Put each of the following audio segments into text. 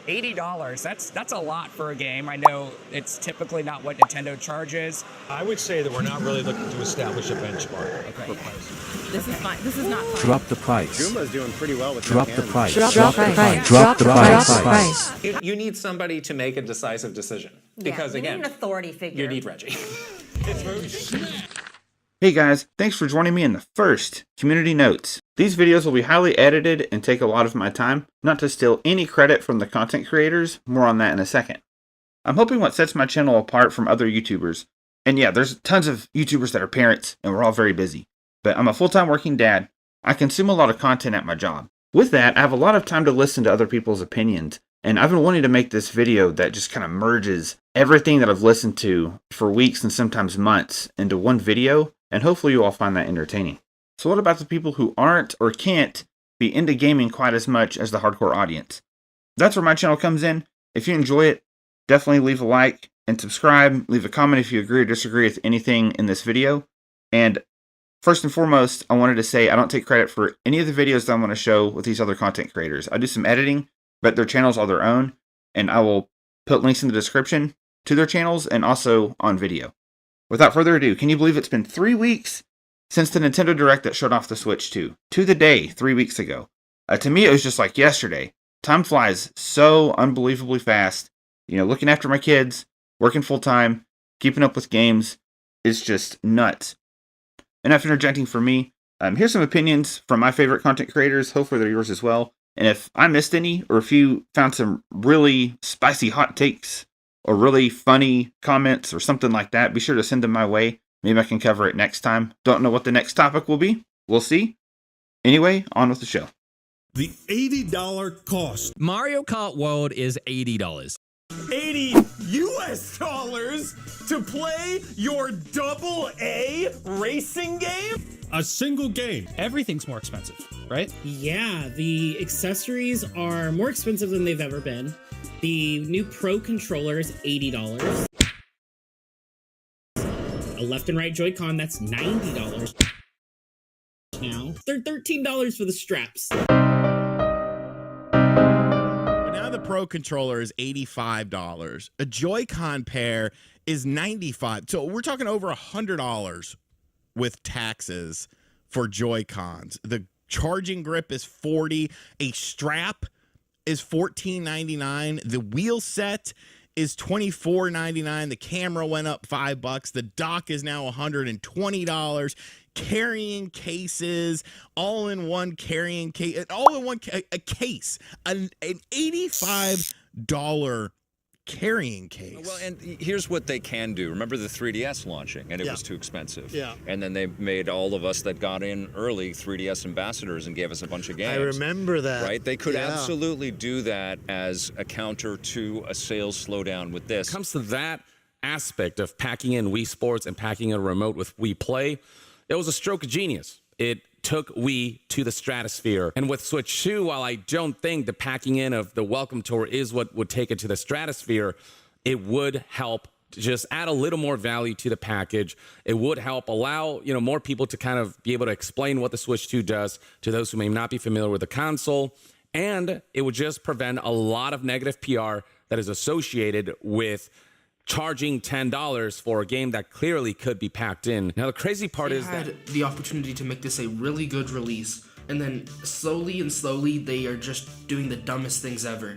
$80, that's a lot for a game. I know it's typically not what Nintendo charges. I would say that we're not really looking to establish a benchmark for price. This is fine. This is not fine. Drop the price. Goomba's doing pretty well with Drop their the hands. price. Drop the price. Drop the price. You need somebody to make a decisive decision. Because you again, need an authority figure. you need Reggie. Hey guys, thanks for joining me in the first Community Notes. These videos will be highly edited and take a lot of my time, not to steal any credit from the content creators, more on that in a second. I'm hoping what sets my channel apart from other YouTubers, and yeah, there's tons of YouTubers that are parents, and we're all very busy, but I'm a full-time working dad. I consume a lot of content at my job. With that, I have a lot of time to listen to other people's opinions, and I've been wanting to make this video that just kind of merges everything that I've listened to for weeks and sometimes months into one video, and hopefully you all find that entertaining. So what about the people who aren't or can't be into gaming quite as much as the hardcore audience? That's where my channel comes in. If you enjoy it, definitely leave a like and subscribe. Leave a comment if you agree or disagree with anything in this video. And first and foremost, I wanted to say I don't take credit for any of the videos that I'm going to show with these other content creators. I do some editing, but their channels are their own, and I will put links in the description to their channels and also on video. Without further ado, can you believe it's been 3 weeks since the Nintendo Direct that showed off the Switch 2? To the day, 3 weeks ago. To me, it was just like yesterday. Time flies so unbelievably fast. You know, looking after my kids, working full time, keeping up with games, is just nuts. Enough interjecting for me. Here's some opinions from my favorite content creators. Hopefully they're yours as well. And if I missed any, or if you found some really spicy hot takes, or really funny comments or something like that, be sure to send them my way. Maybe I can cover it next time. Don't know what the next topic will be. We'll see. Anyway, on with the show. The $80 cost. Mario Kart World is $80. 80 US dollars to play your AA racing game? A single game. Everything's more expensive, right? Yeah, the accessories are more expensive than they've ever been. The new Pro controller is $80. A left and right Joy-Con, that's $90 now. They're $13 for the straps. But now the Pro controller is $85. A Joy-Con pair is $95. So we're talking over $100 with taxes for Joy-Cons. The charging grip is $40. A strap is $14.99. The wheel set is $24.99. The camera went up $5. The dock is now $120. Carrying cases, all in one carrying case, all in one a case, an $85 carrying case. Well, and here's what they can do. Remember the 3DS launching, and it was too expensive. Yeah. And then they made all of us that got in early 3DS ambassadors and gave us a bunch of games. I remember that. Right? They could absolutely do that as a counter to a sales slowdown with this. When it comes to that aspect of packing in Wii Sports and packing in a remote with Wii Play, it was a stroke of genius. It took Wii to the stratosphere. And with Switch 2, while I don't think the packing in of the Welcome Tour is what would take it to the stratosphere, it would help to just add a little more value to the package. It would help allow, more people to kind of be able to explain what the Switch 2 does to those who may not be familiar with the console. And it would just prevent a lot of negative PR that is associated with charging $10 for a game that clearly could be packed in. Now, the crazy part is that they had the opportunity to make this a really good release, and then slowly they are just doing the dumbest things ever.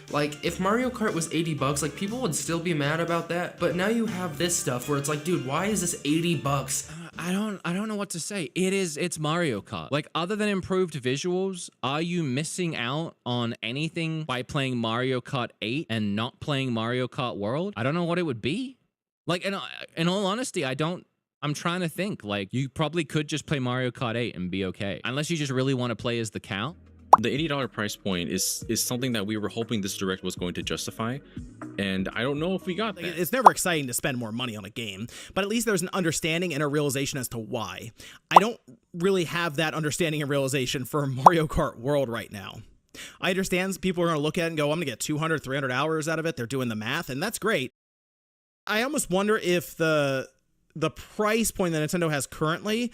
Like, if Mario Kart was $80, like, people would still be mad about that, but now you have this stuff where it's like, dude, why is this $80? I don't know what to say. It's Mario Kart. Like, other than improved visuals, are you missing out on anything by playing Mario Kart 8 and not playing Mario Kart World? I don't know what it would be. Like, in all honesty, I'm trying to think. Like, you probably could just play Mario Kart 8 and be okay. Unless you just really want to play as the cow. The $80 price point is something that we were hoping this Direct was going to justify, and I don't know if we got that. It's never exciting to spend more money on a game, but at least there's an understanding and a realization as to why. I don't really have that understanding and realization for Mario Kart World right now. I understand people are going to look at it and go, I'm going to get 200, 300 hours out of it. They're doing the math, and that's great. I almost wonder if the price point that Nintendo has currently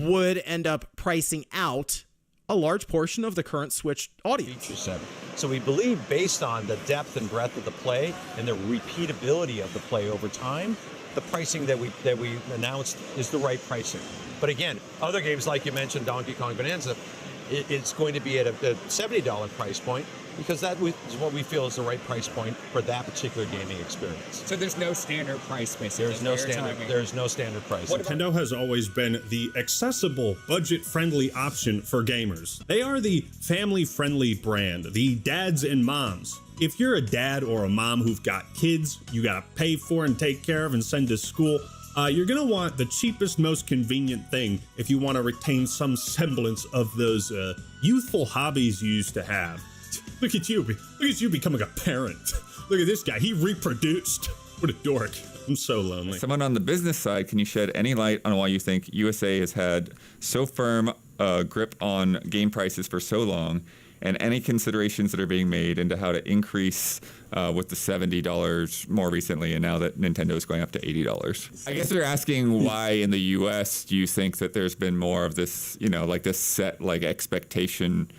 would end up pricing out a large portion of the current Switch audience. So we believe, based on the depth and breadth of the play and the repeatability of the play over time, the pricing that we announced is the right pricing. But again, other games like you mentioned, Donkey Kong Bonanza, it's going to be at a $70 price point, because that is what we feel is the right price point for that particular gaming experience. So there's no standard price, basically. There's no standard price. Nintendo has always been the accessible, budget-friendly option for gamers. They are the family-friendly brand, the dads and moms. If you're a dad or a mom who've got kids you gotta pay for and take care of and send to school, you're gonna want the cheapest, most convenient thing if you want to retain some semblance of those youthful hobbies you used to have. Look at you becoming a parent. Look at this guy, he reproduced. What a dork. I'm so lonely. Someone on the business side, can you shed any light on why you think USA has had so firm a grip on game prices for so long, and any considerations that are being made into how to increase with the $70 more recently, and now that Nintendo is going up to $80? I guess they're asking why in the US do you think that there's been more of this, like this set expectation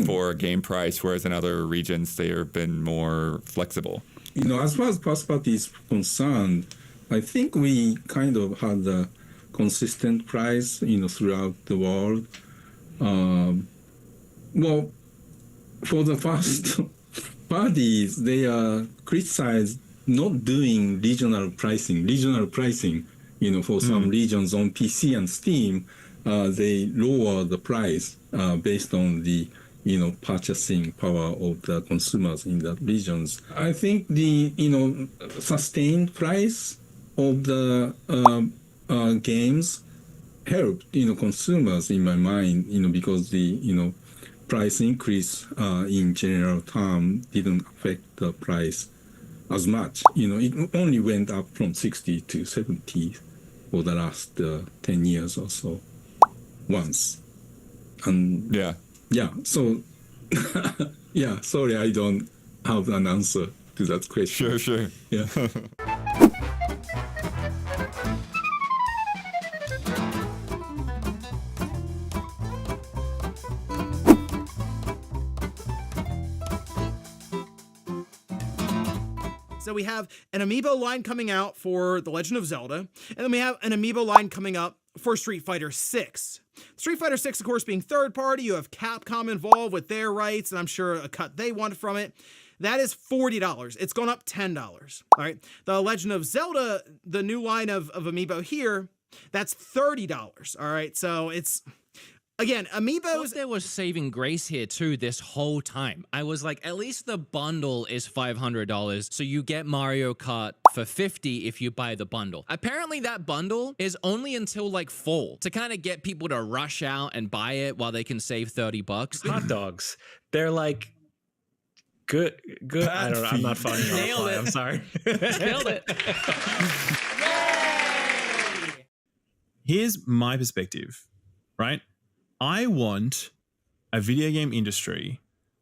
for game price, whereas in other regions they have been more flexible? As far as prosperity is concerned, I think we kind of had a consistent price, throughout the world. Well, for the first parties, they are criticized not doing regional pricing. For some regions on PC and Steam, they lower the price based on the purchasing power of the consumers in the regions. I think the sustained price of the games helped consumers, in my mind, because the price increase in general term didn't affect the price as much. It only went up from 60 to 70 for the last 10 years or so once. And so sorry, I don't have an answer to that question. Sure. Yeah. So we have an amiibo line coming out for The Legend of Zelda, and then we have an amiibo line coming up for Street Fighter 6. Street Fighter 6, of course, being third party, you have Capcom involved with their rights, and I'm sure a cut they want from it. That is $40. It's gone up $10. All right. The Legend of Zelda, the new line of amiibo here, that's $30. All right. So it's, again, amiibos. There was saving grace here too this whole time. I was like, at least the bundle is $500, so you get Mario Kart for $50 if you buy the bundle. Apparently that bundle is only until fall to kind of get people to rush out and buy it while they can save $30. Hot dogs. They're good. I don't know. I'm not funny. Nailed it. I'm sorry. Nailed it. Here's my perspective, right? I want a video game industry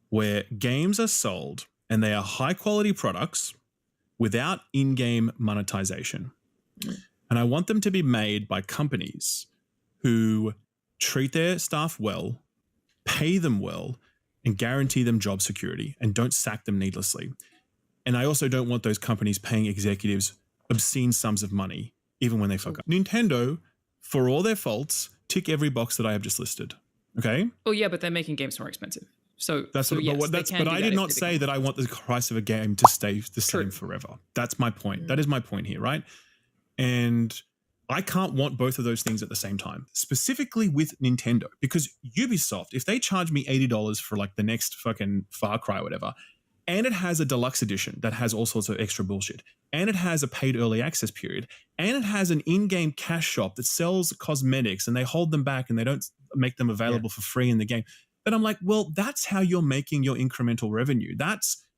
where games are sold and they are high quality products without in-game monetization. And I want them to be made by companies who treat their staff well, pay them well, and guarantee them job security and don't sack them needlessly. And I also don't want those companies paying executives obscene sums of money, even when they fuck up. Nintendo, for all their faults, tick every box that I have just listed. Okay? Oh yeah, but they're making games more expensive. So that's yes, but I did not say that I want the price of a game to stay the same forever. That's my point. That is my point here, right? And I can't want both of those things at the same time, specifically with Nintendo, because Ubisoft, if they charge me $80 for the next fucking Far Cry or whatever, and it has a deluxe edition that has all sorts of extra bullshit, and it has a paid early access period, and it has an in-game cash shop that sells cosmetics and they hold them back and they don't make them available for free in the game, then I'm like, well, that's how you're making your incremental revenue.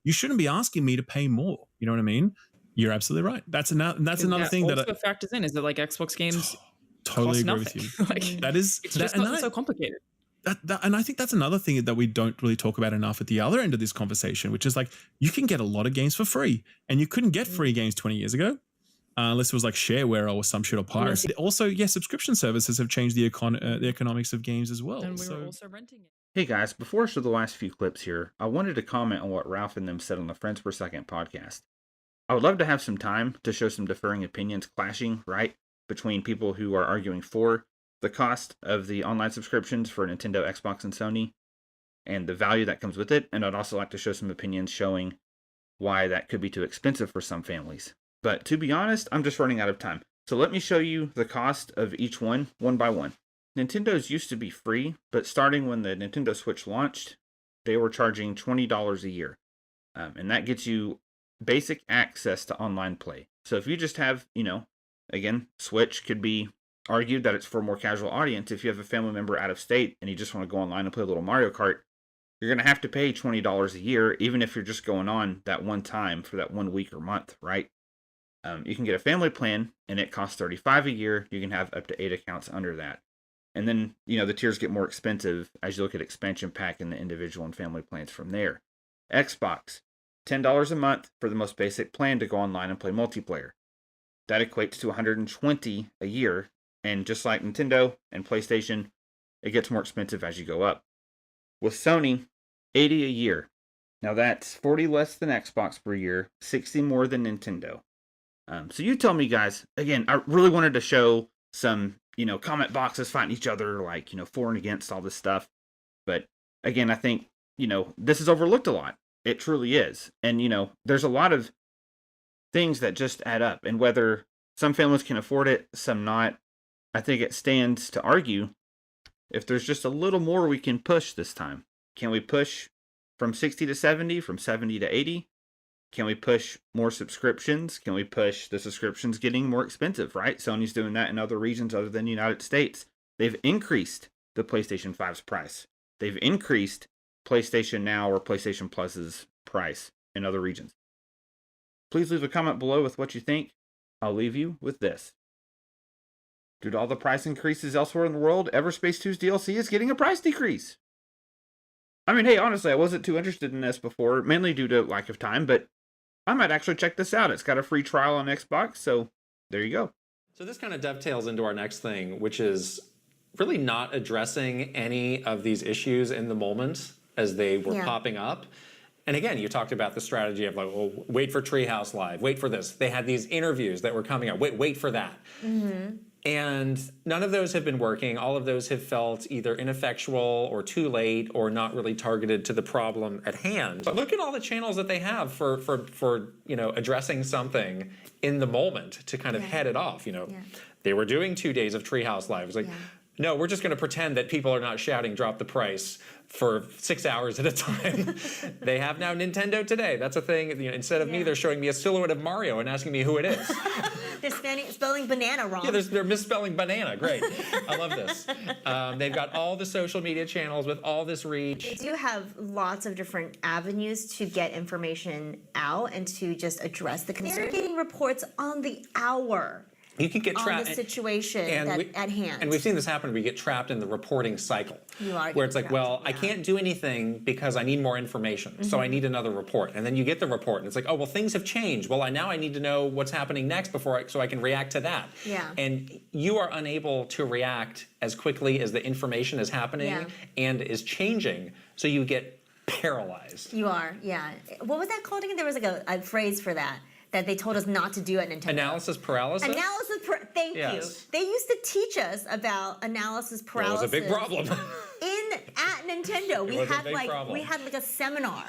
You shouldn't be asking me to pay more. You know what I mean? You're absolutely right. That's another thing that factors in is that Xbox games totally agree nothing. with you. That is it's just not so complicated. And I think that's another thing that we don't really talk about enough at the other end of this conversation, which is you can get a lot of games for free, and you couldn't get free games 20 years ago. unless it was like shareware or some shit or piracy. Also, yeah, subscription services have changed the economics of games as well. And we were also renting it. Hey guys, before I show the last few clips here, I wanted to comment on what Ralph and them said on the Friends Per Second podcast. I would love to have some time to show some differing opinions clashing, right, between people who are arguing for the cost of the online subscriptions for Nintendo, Xbox, and Sony, and the value that comes with it. And I'd also like to show some opinions showing why that could be too expensive for some families. But to be honest, I'm just running out of time. So let me show you the cost of each one by one. Nintendo's used to be free, but starting when the Nintendo Switch launched, they were charging $20 a year. And that gets you basic access to online play. So if you just have, again, Switch could be argued that it's for a more casual audience. If you have a family member out of state and you just want to go online and play a little Mario Kart, you're going to have to pay $20 a year, even if you're just going on that one time for that 1 week or month, right? You can get a family plan, and it costs $35 a year. You can have up to 8 accounts under that. And then, the tiers get more expensive as you look at expansion pack and the individual and family plans from there. Xbox, $10 a month for the most basic plan to go online and play multiplayer. That equates to $120 a year. And just like Nintendo and PlayStation, it gets more expensive as you go up. With Sony, $80 a year. Now that's $40 less than Xbox per year, $60 more than Nintendo. So you tell me, guys. Again, I really wanted to show some, comment boxes fighting each other, like, for and against all this stuff. But again, I think, this is overlooked a lot. It truly is. And, there's a lot of things that just add up. And whether some families can afford it, some not, I think it stands to argue if there's just a little more we can push this time. Can we push from 60 to 70, from 70 to 80? Can we push more subscriptions? Can we push the subscriptions getting more expensive, right? Sony's doing that in other regions other than the United States. They've increased the PlayStation 5's price. They've increased PlayStation Now or PlayStation Plus's price in other regions. Please leave a comment below with what you think. I'll leave you with this. Due to all the price increases elsewhere in the world, Everspace 2's DLC is getting a price decrease. I mean, hey, honestly, I wasn't too interested in this before, mainly due to lack of time, but I might actually check this out. It's got a free trial on Xbox, so there you go. So this kind of dovetails into our next thing, which is really not addressing any of these issues in the moment as they were popping up. And again, you talked about the strategy of like, well, wait for Treehouse Live, wait for this. They had these interviews that were coming out. Wait for that. Mm-hmm. And none of those have been working. All of those have felt either ineffectual or too late or not really targeted to the problem at hand. But look at all the channels that they have for addressing something in the moment to kind of head it off. They were doing 2 days of Treehouse Live. It's like, no, we're just going to pretend that people are not shouting drop the price for 6 hours at a time. They have now Nintendo Today. That's a thing. Instead of me, they're showing me a silhouette of Mario and asking me who it is. They're spelling banana wrong. Yeah, they're misspelling banana. Great. I love this. They've got all the social media channels with all this reach. They do have lots of different avenues to get information out and to just address the concern. They're getting reports on the hour. You can get trapped on the situation at hand. And we've seen this happen. We get trapped in the reporting cycle. Where it's like, well, I can't do anything because I need more information. Mm-hmm. So I need another report. And then you get the report and it's like, oh, well, things have changed. Well, now I need to know what's happening next so I can react to that. Yeah. And you are unable to react as quickly as the information is happening and is changing. So you get paralyzed. You are, yeah. What was that called again? There was like a phrase for that they told us not to do at Nintendo. Analysis paralysis? Thank you. They used to teach us about analysis paralysis. It was a big problem. At Nintendo. We had like a seminar.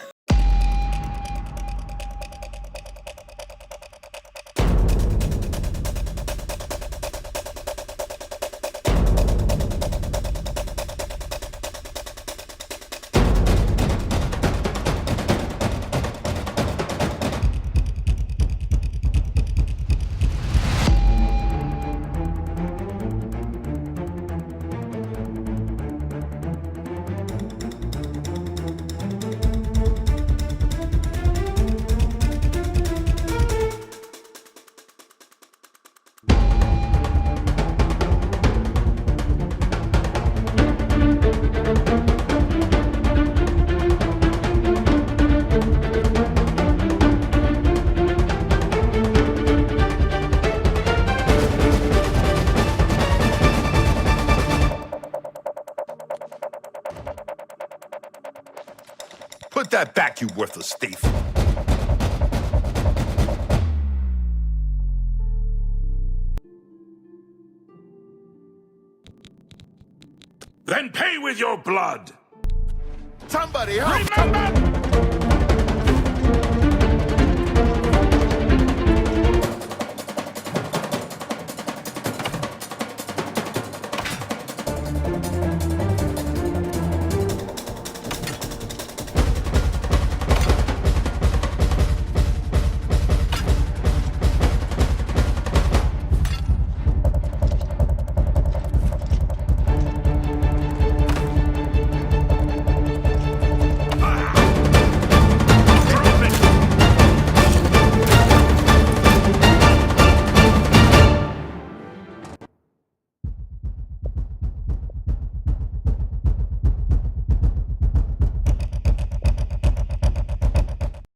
you worthless thief. Then pay with your blood. Somebody help! Remember